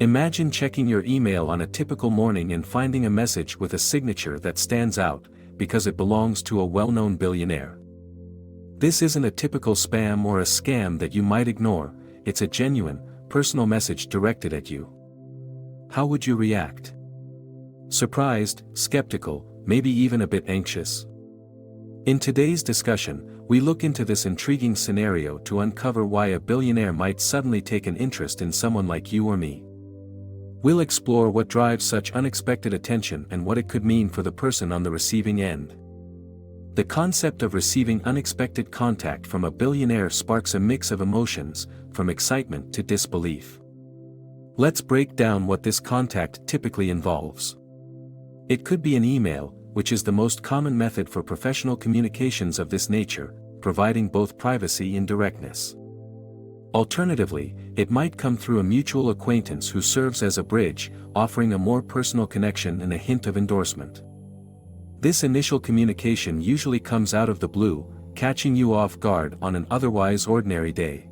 Imagine checking your email on a typical morning and finding a message with a signature that stands out, because it belongs to a well-known billionaire. This isn't a typical spam or a scam that you might ignore, it's a genuine, personal message directed at you. How would you react? Surprised, skeptical, maybe even a bit anxious? In today's discussion, we look into this intriguing scenario to uncover why a billionaire might suddenly take an interest in someone like you or me. We'll explore what drives such unexpected attention and what it could mean for the person on the receiving end. The concept of receiving unexpected contact from a billionaire sparks a mix of emotions, from excitement to disbelief. Let's break down what this contact typically involves. It could be an email, which is the most common method for professional communications of this nature, providing both privacy and directness. Alternatively, it might come through a mutual acquaintance who serves as a bridge, offering a more personal connection and a hint of endorsement. This initial communication usually comes out of the blue, catching you off guard on an otherwise ordinary day.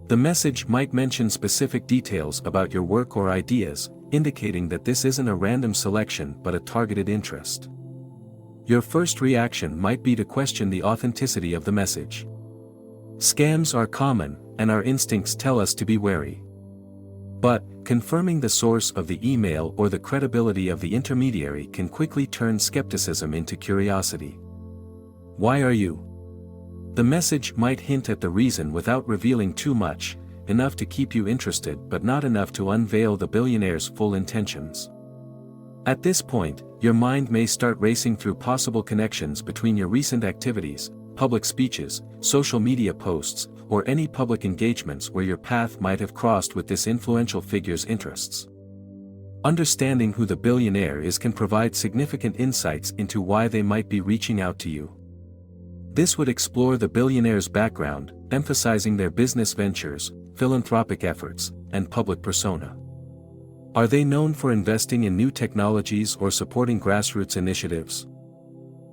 The message might mention specific details about your work or ideas, indicating that this isn't a random selection but a targeted interest. Your first reaction might be to question the authenticity of the message. Scams are common, and our instincts tell us to be wary. But, confirming the source of the email or the credibility of the intermediary can quickly turn skepticism into curiosity. Why are you? The message might hint at the reason without revealing too much, enough to keep you interested but not enough to unveil the billionaire's full intentions. At this point, your mind may start racing through possible connections between your recent activities, public speeches, social media posts, or any public engagements where your path might have crossed with this influential figure's interests. Understanding who the billionaire is can provide significant insights into why they might be reaching out to you. This would explore the billionaire's background, emphasizing their business ventures, philanthropic efforts, and public persona. Are they known for investing in new technologies or supporting grassroots initiatives?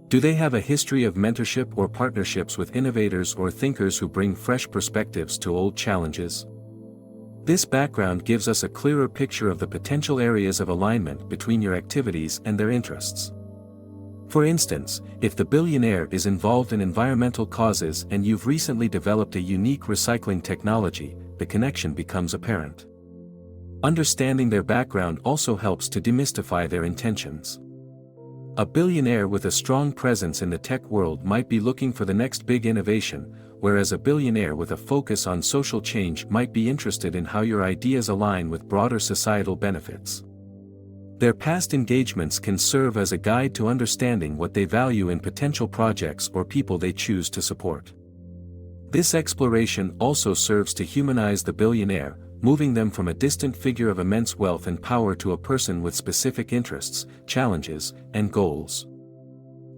Do they have a history of mentorship or partnerships with innovators or thinkers who bring fresh perspectives to old challenges? This background gives us a clearer picture of the potential areas of alignment between your activities and their interests. For instance, if the billionaire is involved in environmental causes and you've recently developed a unique recycling technology, the connection becomes apparent. Understanding their background also helps to demystify their intentions. A billionaire with a strong presence in the tech world might be looking for the next big innovation, whereas a billionaire with a focus on social change might be interested in how your ideas align with broader societal benefits. Their past engagements can serve as a guide to understanding what they value in potential projects or people they choose to support. This exploration also serves to humanize the billionaire, moving them from a distant figure of immense wealth and power to a person with specific interests, challenges, and goals.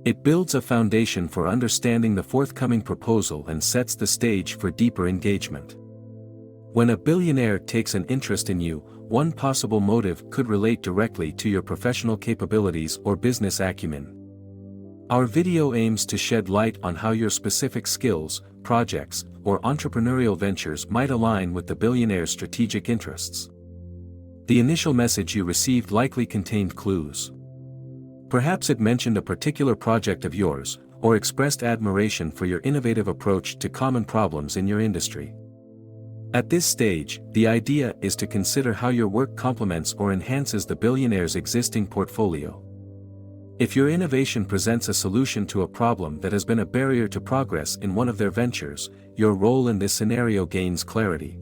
It builds a foundation for understanding the forthcoming proposal and sets the stage for deeper engagement. When a billionaire takes an interest in you, one possible motive could relate directly to your professional capabilities or business acumen. Our video aims to shed light on how your specific skills, projects, or entrepreneurial ventures might align with the billionaire's strategic interests. The initial message you received likely contained clues. Perhaps it mentioned a particular project of yours, or expressed admiration for your innovative approach to common problems in your industry. At this stage, the idea is to consider how your work complements or enhances the billionaire's existing portfolio. If your innovation presents a solution to a problem that has been a barrier to progress in one of their ventures, your role in this scenario gains clarity.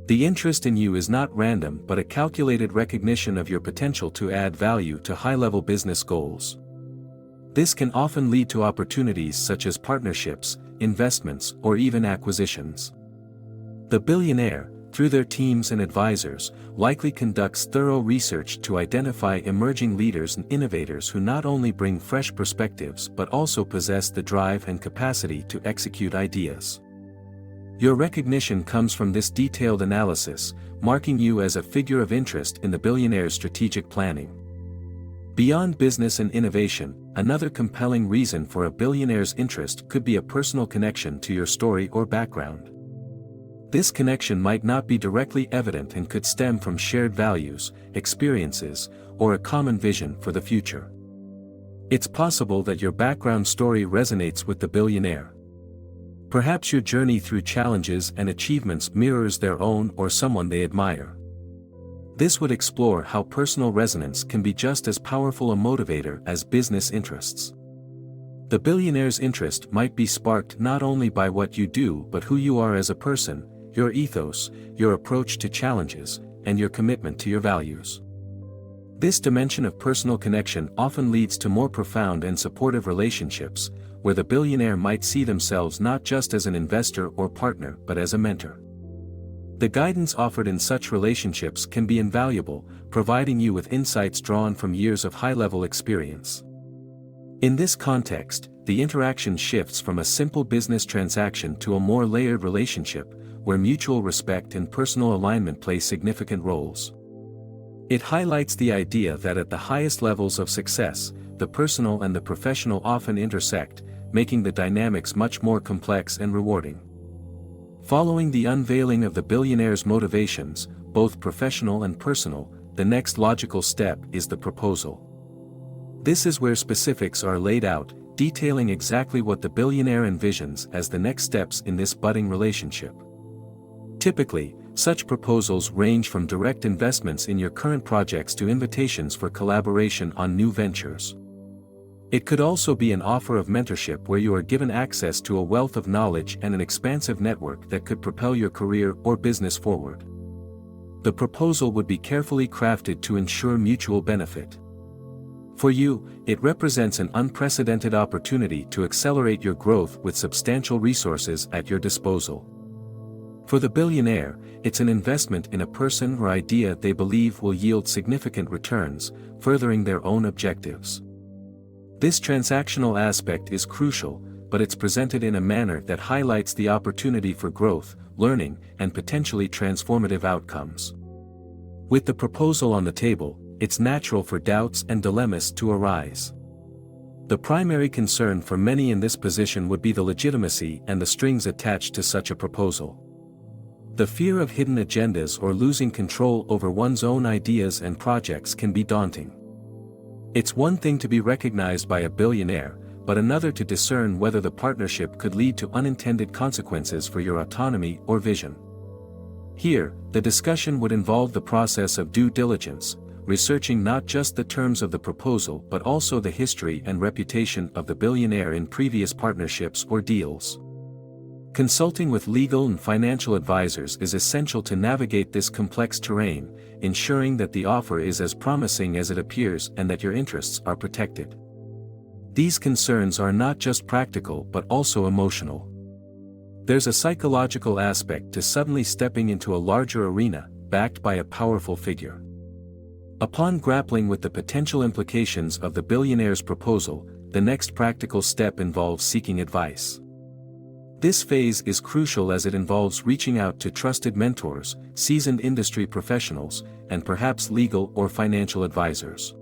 The interest in you is not random but a calculated recognition of your potential to add value to high-level business goals. This can often lead to opportunities such as partnerships, investments, or even acquisitions. The billionaire, through their teams and advisors, likely conducts thorough research to identify emerging leaders and innovators who not only bring fresh perspectives but also possess the drive and capacity to execute ideas. Your recognition comes from this detailed analysis, marking you as a figure of interest in the billionaire's strategic planning. Beyond business and innovation, another compelling reason for a billionaire's interest could be a personal connection to your story or background. This connection might not be directly evident and could stem from shared values, experiences, or a common vision for the future. It's possible that your background story resonates with the billionaire. Perhaps your journey through challenges and achievements mirrors their own or someone they admire. This would explore how personal resonance can be just as powerful a motivator as business interests. The billionaire's interest might be sparked not only by what you do but who you are as a person, your ethos, your approach to challenges, and your commitment to your values. This dimension of personal connection often leads to more profound and supportive relationships, where the billionaire might see themselves not just as an investor or partner but as a mentor. The guidance offered in such relationships can be invaluable, providing you with insights drawn from years of high-level experience. In this context, the interaction shifts from a simple business transaction to a more layered relationship, where mutual respect and personal alignment play significant roles. It highlights the idea that at the highest levels of success, the personal and the professional often intersect, making the dynamics much more complex and rewarding. Following the unveiling of the billionaire's motivations, both professional and personal, the next logical step is the proposal. This is where specifics are laid out, detailing exactly what the billionaire envisions as the next steps in this budding relationship. Typically, such proposals range from direct investments in your current projects to invitations for collaboration on new ventures. It could also be an offer of mentorship where you are given access to a wealth of knowledge and an expansive network that could propel your career or business forward. The proposal would be carefully crafted to ensure mutual benefit. For you, it represents an unprecedented opportunity to accelerate your growth with substantial resources at your disposal. For the billionaire, it's an investment in a person or idea they believe will yield significant returns, furthering their own objectives. This transactional aspect is crucial, but it's presented in a manner that highlights the opportunity for growth, learning, and potentially transformative outcomes. With the proposal on the table, it's natural for doubts and dilemmas to arise. The primary concern for many in this position would be the legitimacy and the strings attached to such a proposal. The fear of hidden agendas or losing control over one's own ideas and projects can be daunting. It's one thing to be recognized by a billionaire, but another to discern whether the partnership could lead to unintended consequences for your autonomy or vision. Here, the discussion would involve the process of due diligence, researching not just the terms of the proposal but also the history and reputation of the billionaire in previous partnerships or deals. Consulting with legal and financial advisors is essential to navigate this complex terrain, ensuring that the offer is as promising as it appears and that your interests are protected. These concerns are not just practical but also emotional. There's a psychological aspect to suddenly stepping into a larger arena, backed by a powerful figure. Upon grappling with the potential implications of the billionaire's proposal, the next practical step involves seeking advice. This phase is crucial as it involves reaching out to trusted mentors, seasoned industry professionals, and perhaps legal or financial advisors.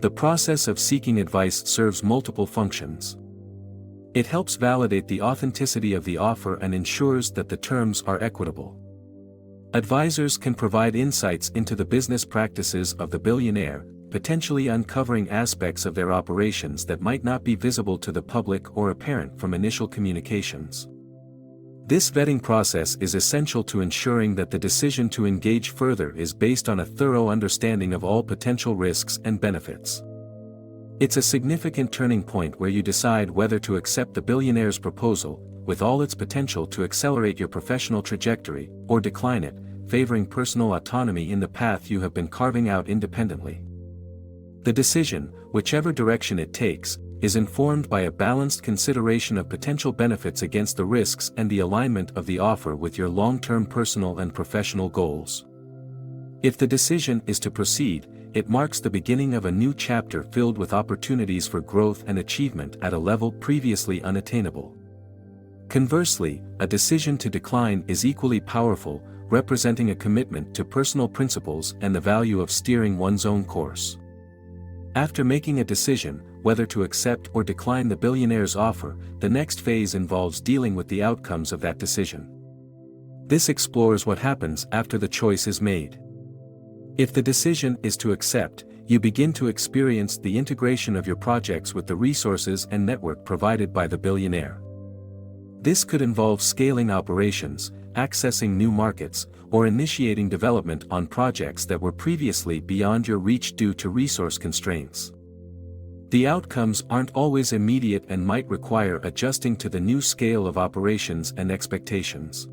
The process of seeking advice serves multiple functions. It helps validate the authenticity of the offer and ensures that the terms are equitable. Advisors can provide insights into the business practices of the billionaire, potentially uncovering aspects of their operations that might not be visible to the public or apparent from initial communications. This vetting process is essential to ensuring that the decision to engage further is based on a thorough understanding of all potential risks and benefits. It's a significant turning point where you decide whether to accept the billionaire's proposal, with all its potential to accelerate your professional trajectory, or decline it, favoring personal autonomy in the path you have been carving out independently. The decision, whichever direction it takes, is informed by a balanced consideration of potential benefits against the risks and the alignment of the offer with your long-term personal and professional goals. If the decision is to proceed, it marks the beginning of a new chapter filled with opportunities for growth and achievement at a level previously unattainable. Conversely, a decision to decline is equally powerful, representing a commitment to personal principles and the value of steering one's own course. After making a decision, whether to accept or decline the billionaire's offer, the next phase involves dealing with the outcomes of that decision. This explores what happens after the choice is made. If the decision is to accept, you begin to experience the integration of your projects with the resources and network provided by the billionaire. This could involve scaling operations, accessing new markets, or initiating development on projects that were previously beyond your reach due to resource constraints. The outcomes aren't always immediate and might require adjusting to the new scale of operations and expectations.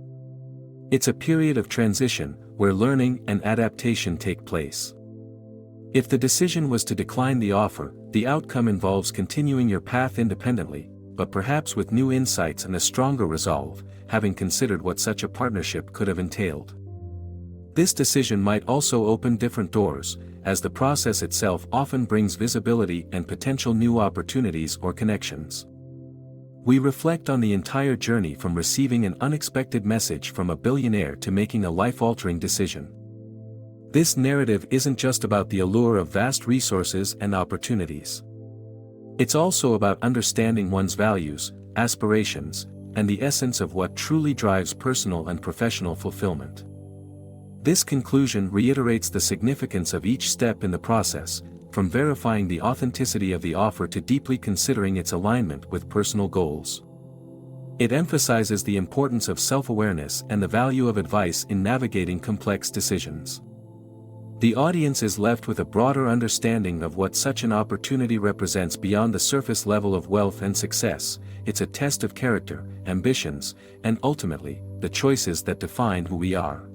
It's a period of transition, where learning and adaptation take place. If the decision was to decline the offer, the outcome involves continuing your path independently, but perhaps with new insights and a stronger resolve, having considered what such a partnership could have entailed. This decision might also open different doors, as the process itself often brings visibility and potential new opportunities or connections. We reflect on the entire journey from receiving an unexpected message from a billionaire to making a life-altering decision. This narrative isn't just about the allure of vast resources and opportunities. It's also about understanding one's values, aspirations, and the essence of what truly drives personal and professional fulfillment. This conclusion reiterates the significance of each step in the process, from verifying the authenticity of the offer to deeply considering its alignment with personal goals. It emphasizes the importance of self-awareness and the value of advice in navigating complex decisions. The audience is left with a broader understanding of what such an opportunity represents beyond the surface level of wealth and success. It's a test of character, ambitions, and ultimately, the choices that define who we are.